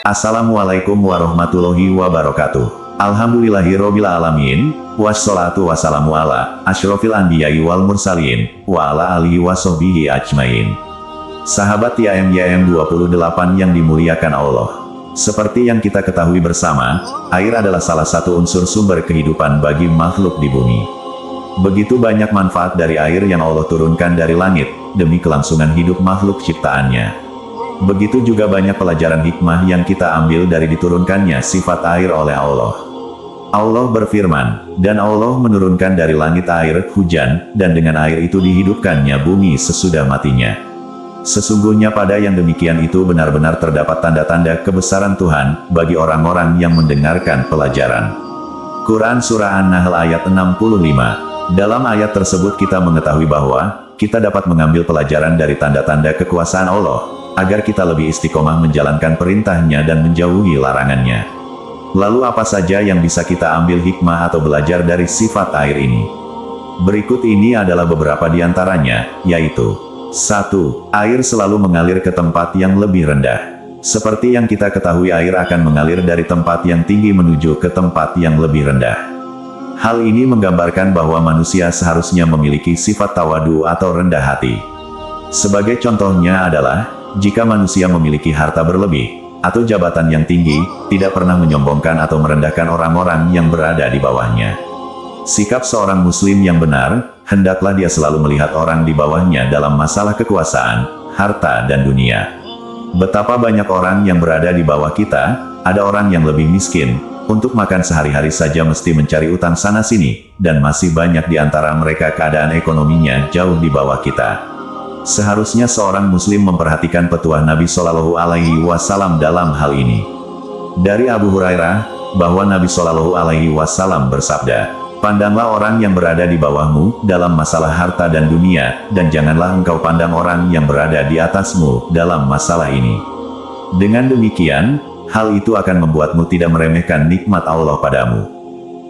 Assalamualaikum warahmatullahi wabarakatuh. Alhamdulillahirobbil alamin, wassalatu wassalamu ala asyrofil anbiya'i wal mursalin, wa ala alihi wassohbihi ajmain. Sahabat YM 28 yang dimuliakan Allah. Seperti yang kita ketahui bersama, air adalah salah satu unsur sumber kehidupan bagi makhluk di bumi. Begitu banyak manfaat dari air yang Allah turunkan dari langit, demi kelangsungan hidup makhluk ciptaannya. Begitu juga banyak pelajaran hikmah yang kita ambil dari diturunkannya sifat air oleh Allah. Allah berfirman, dan Allah menurunkan dari langit air, hujan, dan dengan air itu dihidupkannya bumi sesudah matinya. Sesungguhnya pada yang demikian itu benar-benar terdapat tanda-tanda kebesaran Tuhan, bagi orang-orang yang mendengarkan pelajaran. Quran Surah An-Nahl ayat 65. Dalam ayat tersebut kita mengetahui bahwa, kita dapat mengambil pelajaran dari tanda-tanda kekuasaan Allah, agar kita lebih istiqomah menjalankan perintahnya dan menjauhi larangannya. Lalu apa saja yang bisa kita ambil hikmah atau belajar dari sifat air ini? Berikut ini adalah beberapa di antaranya, yaitu 1. Air selalu mengalir ke tempat yang lebih rendah. Seperti yang kita ketahui, air akan mengalir dari tempat yang tinggi menuju ke tempat yang lebih rendah. Hal ini menggambarkan bahwa manusia seharusnya memiliki sifat tawadu atau rendah hati. Sebagai contohnya adalah, jika manusia memiliki harta berlebih, atau jabatan yang tinggi, tidak pernah menyombongkan atau merendahkan orang-orang yang berada di bawahnya. Sikap seorang muslim yang benar, hendaklah dia selalu melihat orang di bawahnya dalam masalah kekuasaan, harta dan dunia. Betapa banyak orang yang berada di bawah kita, ada orang yang lebih miskin, untuk makan sehari-hari saja mesti mencari utang sana-sini, dan masih banyak di antara mereka keadaan ekonominya jauh di bawah kita. Seharusnya seorang muslim memperhatikan petuah Nabi Shallallahu Alaihi Wasallam dalam hal ini. Dari Abu Hurairah, bahwa Nabi Shallallahu Alaihi Wasallam bersabda, "Pandanglah orang yang berada di bawahmu, dalam masalah harta dan dunia, dan janganlah engkau pandang orang yang berada di atasmu, dalam masalah ini." Dengan demikian, hal itu akan membuatmu tidak meremehkan nikmat Allah padamu.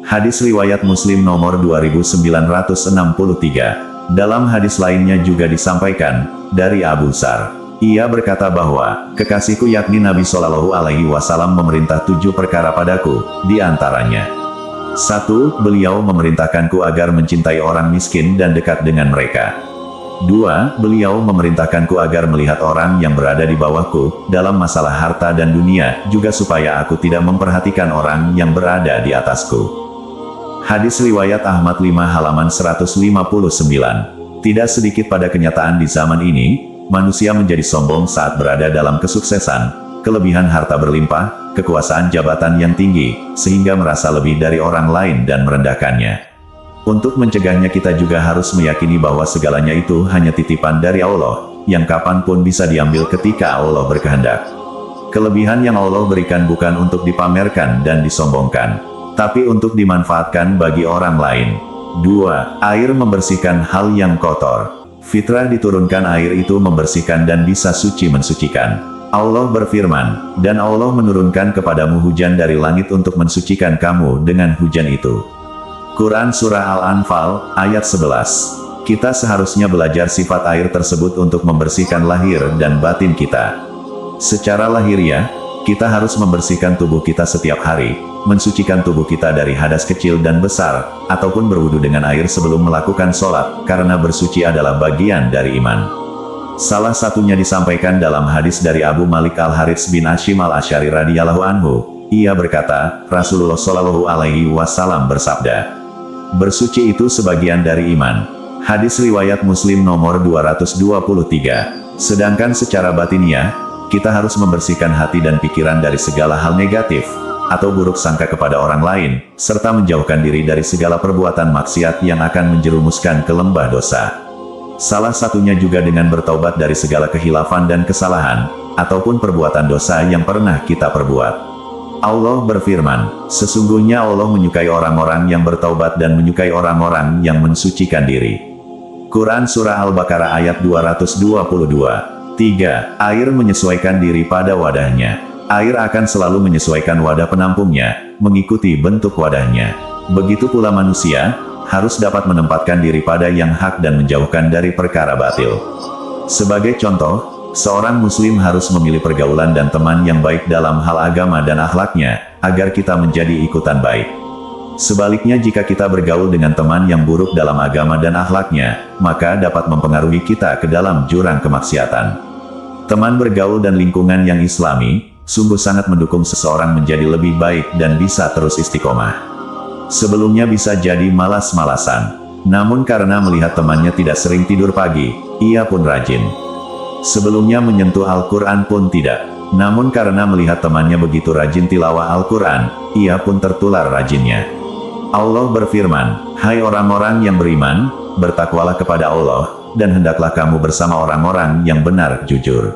Hadis riwayat Muslim nomor 2963. Dalam hadis lainnya juga disampaikan, dari Abu Dzar. Ia berkata bahwa, kekasihku yakni Nabi Shallallahu Alaihi Wasallam memerintah 7 perkara padaku, di antaranya. 1. Beliau memerintahkanku agar mencintai orang miskin dan dekat dengan mereka. 2. Beliau memerintahkanku agar melihat orang yang berada di bawahku, dalam masalah harta dan dunia, juga supaya aku tidak memperhatikan orang yang berada di atasku. Hadis riwayat Ahmad 5 halaman 159. Tidak sedikit pada kenyataan di zaman ini, manusia menjadi sombong saat berada dalam kesuksesan, kelebihan harta berlimpah, kekuasaan jabatan yang tinggi, sehingga merasa lebih dari orang lain dan merendahkannya. Untuk mencegahnya kita juga harus meyakini bahwa segalanya itu hanya titipan dari Allah, yang kapanpun bisa diambil ketika Allah berkehendak. Kelebihan yang Allah berikan bukan untuk dipamerkan dan disombongkan, tapi untuk dimanfaatkan bagi orang lain. 2. Air membersihkan hal yang kotor. Fitrah diturunkan air itu membersihkan dan bisa suci mensucikan. Allah berfirman, dan Allah menurunkan kepadamu hujan dari langit untuk mensucikan kamu dengan hujan itu. Quran Surah Al-Anfal, ayat 11. Kita seharusnya belajar sifat air tersebut untuk membersihkan lahir dan batin kita. Secara lahiriah, kita harus membersihkan tubuh kita setiap hari, mensucikan tubuh kita dari hadas kecil dan besar, ataupun berwudu dengan air sebelum melakukan sholat, karena bersuci adalah bagian dari iman. Salah satunya disampaikan dalam hadis dari Abu Malik Al-Harits bin Hashim Al-Asy'ari radhiyallahu anhu. Ia berkata, Rasulullah Shallallahu Alaihi Wasallam bersabda, "Bersuci itu sebagian dari iman." Hadis riwayat Muslim nomor 223. Sedangkan secara batiniah, kita harus membersihkan hati dan pikiran dari segala hal negatif, atau buruk sangka kepada orang lain, serta menjauhkan diri dari segala perbuatan maksiat yang akan menjerumuskan ke lembah dosa. Salah satunya juga dengan bertaubat dari segala kehilafan dan kesalahan, ataupun perbuatan dosa yang pernah kita perbuat. Allah berfirman, sesungguhnya Allah menyukai orang-orang yang bertaubat dan menyukai orang-orang yang mensucikan diri. Quran Surah Al-Baqarah ayat 222. 3. Air menyesuaikan diri pada wadahnya. Air akan selalu menyesuaikan wadah penampungnya, mengikuti bentuk wadahnya. Begitu pula manusia, harus dapat menempatkan diri pada yang hak dan menjauhkan dari perkara batil. Sebagai contoh, Seorang muslim harus memilih pergaulan dan teman yang baik dalam hal agama dan akhlaknya, agar kita menjadi ikutan baik. Sebaliknya jika kita bergaul dengan teman yang buruk dalam agama dan akhlaknya, maka dapat mempengaruhi kita ke dalam jurang kemaksiatan. Teman bergaul dan lingkungan yang islami, sungguh sangat mendukung seseorang menjadi lebih baik dan bisa terus istiqomah. Sebelumnya bisa jadi malas-malasan, namun karena melihat temannya tidak sering tidur pagi, ia pun rajin. Sebelumnya menyentuh Al-Quran pun tidak, namun karena melihat temannya begitu rajin tilawah Al-Quran, ia pun tertular rajinnya. Allah berfirman, "Hai orang-orang yang beriman, bertakwalah kepada Allah, dan hendaklah kamu bersama orang-orang yang benar jujur."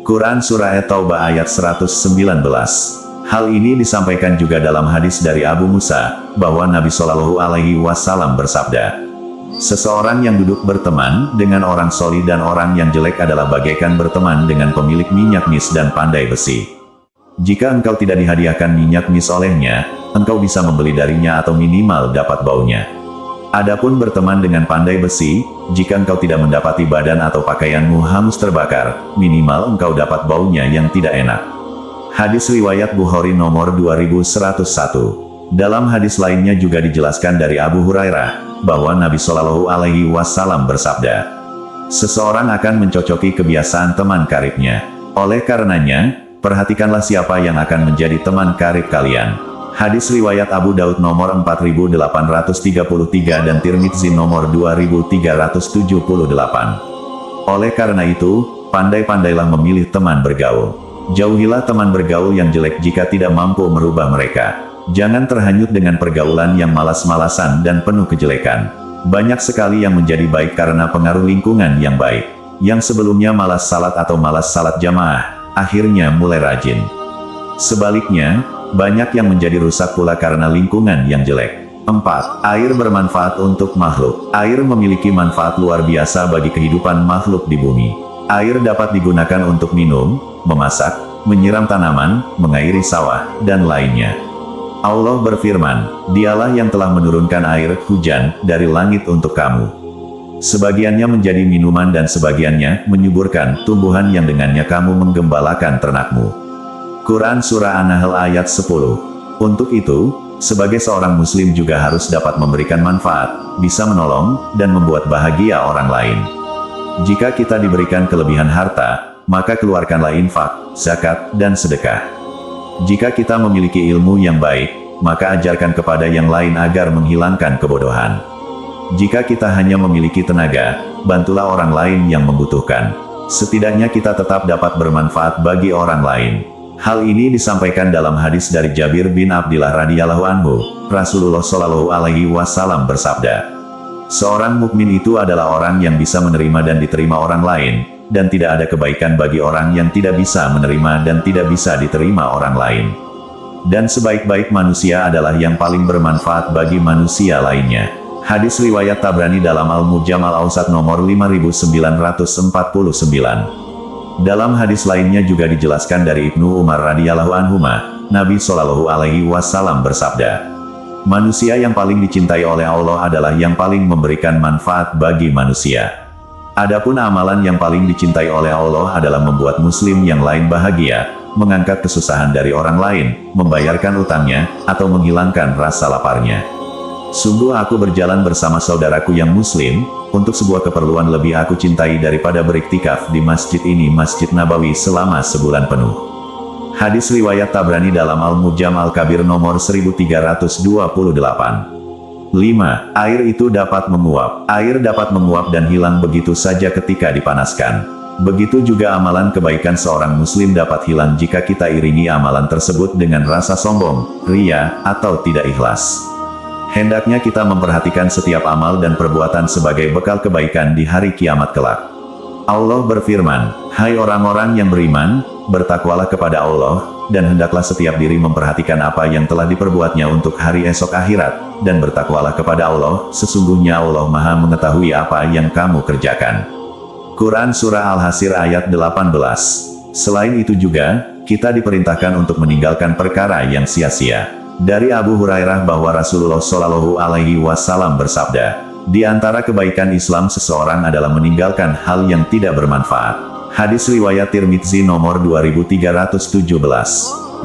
Quran Surah At-Taubah ayat 119. Hal ini disampaikan juga dalam hadis dari Abu Musa, bahwa Nabi Shallallahu Alaihi Wasallam bersabda, "Seseorang yang duduk berteman dengan orang solih dan orang yang jelek adalah bagaikan berteman dengan pemilik minyak mis dan pandai besi. Jika engkau tidak dihadiahkan minyak mis olehnya, engkau bisa membeli darinya atau minimal dapat baunya. Adapun berteman dengan pandai besi, jika engkau tidak mendapati badan atau pakaianmu hangus terbakar, minimal engkau dapat baunya yang tidak enak." Hadis riwayat Bukhari nomor 2101. Dalam hadis lainnya juga dijelaskan dari Abu Hurairah, bahwa Nabi Shallallahu Alaihi Wasallam bersabda, "Seseorang akan mencocoki kebiasaan teman karibnya. Oleh karenanya, perhatikanlah siapa yang akan menjadi teman karib kalian." Hadis riwayat Abu Daud nomor 4833 dan Tirmidzi nomor 2378. Oleh karena itu, pandai-pandailah memilih teman bergaul. Jauhilah teman bergaul yang jelek jika tidak mampu merubah mereka. Jangan terhanyut dengan pergaulan yang malas-malasan dan penuh kejelekan. Banyak sekali yang menjadi baik karena pengaruh lingkungan yang baik. Yang sebelumnya malas salat atau malas salat jamaah, akhirnya mulai rajin. Sebaliknya, banyak yang menjadi rusak pula karena lingkungan yang jelek. 4. Air bermanfaat untuk makhluk. Air memiliki manfaat luar biasa bagi kehidupan makhluk di bumi. Air dapat digunakan untuk minum, memasak, menyiram tanaman, mengairi sawah, dan lainnya. Allah berfirman, "Dialah yang telah menurunkan air hujan dari langit untuk kamu. Sebagiannya menjadi minuman dan sebagiannya menyuburkan tumbuhan yang dengannya kamu menggembalakan ternakmu." Quran Surah An-Nahl ayat 10. Untuk itu, sebagai seorang muslim juga harus dapat memberikan manfaat, bisa menolong, dan membuat bahagia orang lain. Jika kita diberikan kelebihan harta, maka keluarkanlah infak, zakat, dan sedekah. Jika kita memiliki ilmu yang baik, maka ajarkan kepada yang lain agar menghilangkan kebodohan. Jika kita hanya memiliki tenaga, bantulah orang lain yang membutuhkan. Setidaknya kita tetap dapat bermanfaat bagi orang lain. Hal ini disampaikan dalam hadis dari Jabir bin Abdillah radhiyallahu anhu, Rasulullah Shallallahu Alaihi Wasallam bersabda, "Seorang mukmin itu adalah orang yang bisa menerima dan diterima orang lain, dan tidak ada kebaikan bagi orang yang tidak bisa menerima dan tidak bisa diterima orang lain. Dan sebaik-baik manusia adalah yang paling bermanfaat bagi manusia lainnya." Hadis riwayat Tabrani dalam Al-Mujam Al-Awsat nomor 5949. Dalam hadis lainnya juga dijelaskan dari Ibnu Umar radhiyallahu anhuma, Nabi Shallallahu Alaihi Wasallam bersabda, "Manusia yang paling dicintai oleh Allah adalah yang paling memberikan manfaat bagi manusia. Adapun amalan yang paling dicintai oleh Allah adalah membuat muslim yang lain bahagia, mengangkat kesusahan dari orang lain, membayarkan utangnya, atau menghilangkan rasa laparnya. Sungguh aku berjalan bersama saudaraku yang muslim, untuk sebuah keperluan lebih aku cintai daripada beriktikaf di masjid ini, Masjid Nabawi, selama sebulan penuh." Hadis riwayat Tabrani dalam Al-Mujam Al-Kabir nomor 1328. 5. Air itu dapat menguap. Air dapat menguap dan hilang begitu saja ketika dipanaskan. Begitu juga amalan kebaikan seorang muslim dapat hilang jika kita iringi amalan tersebut dengan rasa sombong, riya, atau tidak ikhlas. Hendaknya kita memperhatikan setiap amal dan perbuatan sebagai bekal kebaikan di hari kiamat kelak. Allah berfirman, "Hai orang-orang yang beriman, bertakwalah kepada Allah, dan hendaklah setiap diri memperhatikan apa yang telah diperbuatnya untuk hari esok akhirat, dan bertakwalah kepada Allah, sesungguhnya Allah Maha mengetahui apa yang kamu kerjakan." Quran Surah Al-Hasr ayat 18. Selain itu juga, kita diperintahkan untuk meninggalkan perkara yang sia-sia. Dari Abu Hurairah bahwa Rasulullah Shallallahu Alaihi Wasallam bersabda, "Di antara kebaikan Islam seseorang adalah meninggalkan hal yang tidak bermanfaat." Hadis riwayat Tirmidzi nomor 2317.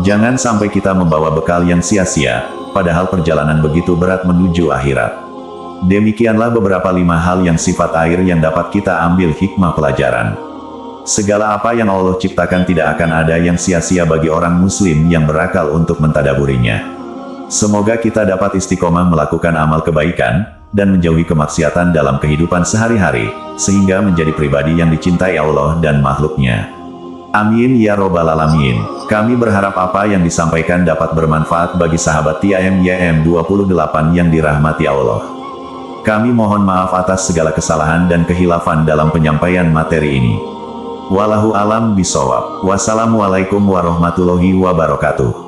Jangan sampai kita membawa bekal yang sia-sia, padahal perjalanan begitu berat menuju akhirat. Demikianlah beberapa 5 hal yang sifat air yang dapat kita ambil hikmah pelajaran. Segala apa yang Allah ciptakan tidak akan ada yang sia-sia bagi orang muslim yang berakal untuk mentadaburinya. Semoga kita dapat istiqomah melakukan amal kebaikan, dan menjauhi kemaksiatan dalam kehidupan sehari-hari, sehingga menjadi pribadi yang dicintai Allah dan makhluknya. Amin ya robbal alamin. Kami berharap apa yang disampaikan dapat bermanfaat bagi sahabat TIMYM 28 yang dirahmati Allah. Kami mohon maaf atas segala kesalahan dan kehilafan dalam penyampaian materi ini. Wallahu alam bisawab. Wassalamualaikum warahmatullahi wabarakatuh.